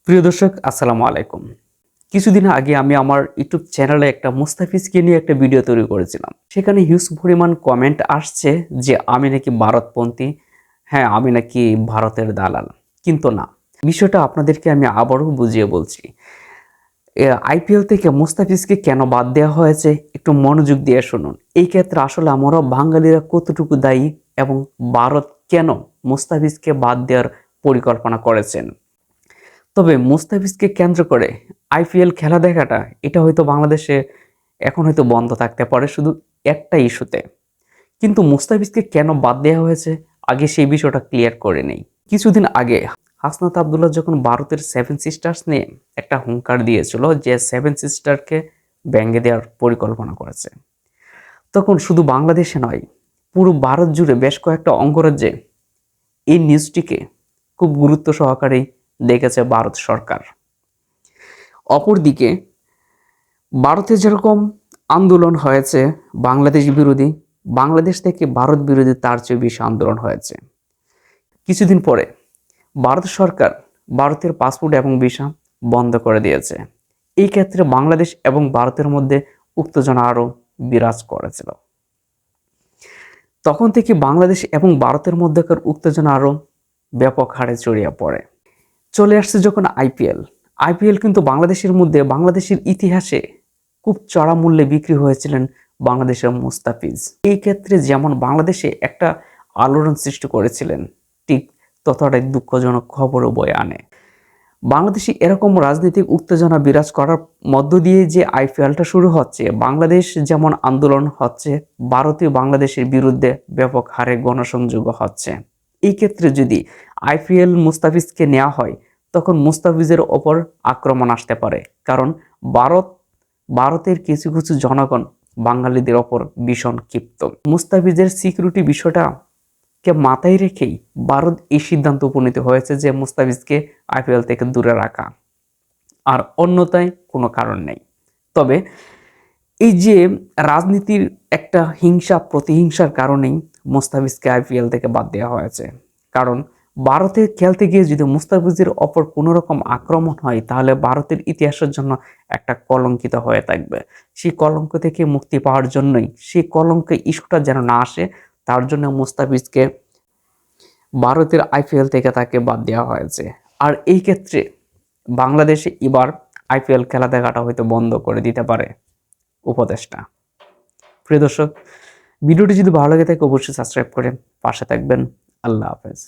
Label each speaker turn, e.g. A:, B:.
A: প্রিয় দর্শক, আসসালামু আলাইকুম। কিছুদিন আগে আমি আমার ইউটিউব চ্যানেলে একটা মুস্তাফিজকে নিয়ে একটা ভিডিও তৈরি করেছিলাম। সেখানে হিউজ পরিমাণ কমেন্ট আসছে যে আমি নাকি ভারতপন্থী, হ্যাঁ আমি নাকি ভারতের দালাল। কিন্তু না, বিষয়টা আপনাদেরকে আমি আবারও বুঝিয়ে বলছি। আইপিএল থেকে মুস্তাফিজকে কেন বাদ দেওয়া হয়েছে একটু মনোযোগ দিয়ে শুনুন। এই ক্ষেত্রে আসলে আমরা বাঙালিরা কতটুকু দায়ী এবং ভারত কেন মুস্তাফিজকে বাদ দেওয়ার পরিকল্পনা করেছেন। তবে মুস্তাফিজকে কেন্দ্র করে আইপিএল খেলা দেখাটা এটা হয়তো বাংলাদেশে এখন হয়তো বন্ধ থাকতে পারে শুধু একটা ইস্যুতে। কিন্তু মুস্তাফিজকে কেন বাদ দেওয়া হয়েছে আগে সেই বিষয়টা ক্লিয়ার করে নেই। কিছুদিন আগে হাসনাত আব্দুল্লাহ যখন ভারতের সেভেন সিস্টার্স নিয়ে একটা হুঙ্কার দিয়েছিল যে সেভেন সিস্টারকে ভেঙে দেওয়ার পরিকল্পনা করেছে, তখন শুধু বাংলাদেশে নয় পুরো ভারত জুড়ে বেশ কয়েকটা অঙ্গরাজ্যে এই নিউজটিকে খুব গুরুত্ব সহকারেই দেখেছে ভারত সরকার। অপরদিকে ভারতে যেরকম আন্দোলন হয়েছে বাংলাদেশ বিরোধী, বাংলাদেশ থেকে ভারত বিরোধী তার চেয়ে বেশি আন্দোলন হয়েছে। কিছুদিন পরে ভারত সরকার ভারতের পাসপোর্ট এবং ভিসা বন্ধ করে দিয়েছে। এই ক্ষেত্রে বাংলাদেশ এবং ভারতের মধ্যে উত্তেজনা আরও বিরাজ করেছিল। তখন থেকে বাংলাদেশ এবং ভারতের মধ্যেকার উত্তেজনা আরও ব্যাপক হারে ছড়িয়ে পড়ে। চলে আসছে যখন আইপিএল কিন্তু বাংলাদেশের মধ্যে বাংলাদেশের ইতিহাসে খুব চড়া মূল্যে বিক্রি হয়েছিলেন বাংলাদেশের মুস্তাফিজ। এই ক্ষেত্রে যেমন বাংলাদেশে একটা আলোড়ন সৃষ্টি করেছিলেন, ঠিক ততটাই দুঃখজনক খবরও বয়ে আনে। বাংলাদেশে এরকম রাজনৈতিক উত্তেজনা বিরাজ করার মধ্য দিয়ে যে আইপিএলটা শুরু হচ্ছে, বাংলাদেশ যেমন আন্দোলন হচ্ছে, ভারতীয় বাংলাদেশের বিরুদ্ধে ব্যাপক হারে গণসংযোগ হচ্ছে। এই ক্ষেত্রে যদি আইপিএল মুস্তাফিজকে নেওয়া হয় তখন মুস্তাফিজের ওপর আক্রমণ আসতে পারে, কারণ ভারতের কিছু কিছু জনগণ বাঙালিদের ওপর ভীষণ ক্ষিপ্ত। মুস্তাফিজের সিকিউরিটি বিষয়টাকে মাথায় রেখেই ভারত এই সিদ্ধান্ত উপনীত হয়েছে যে মুস্তাফিজকে আইপিএল থেকে দূরে রাখা, আর অন্যথায় কোনো কারণ নেই। তবে এই যে রাজনীতির একটা হিংসা প্রতিহিংসার কারণেই মুস্তাফিজকে আইপিএল থেকে বাদ দেওয়া হয়েছে। কারণ ভারতে খেলতে গিয়ে যদি মুস্তাফিজের অপর কোনো রকম আক্রমণ হয় তাহলে ভারতের ইতিহাসের জন্য একটা কলঙ্কিত হয়ে থাকবে। সেই কলঙ্ক থেকে মুক্তি পাওয়ার জন্যই, সেই কলঙ্ক ইস্যুটা যেন না আসে তার জন্য মুস্তাফিজকে ভারতের আইপিএল থেকে তাকে বাদ দেওয়া হয়েছে। আর এই ক্ষেত্রে বাংলাদেশে এবার আইপিএল খেলা দেখাটা হয়তো বন্ধ করে দিতে পারে উপদেষ্টা। প্রিয় দর্শক, ভিডিওটি যদি ভালো লাগে থাকে অবশ্যই সাবস্ক্রাইব করে পাশে থাকবেন। আল্লাহ হাফেজ।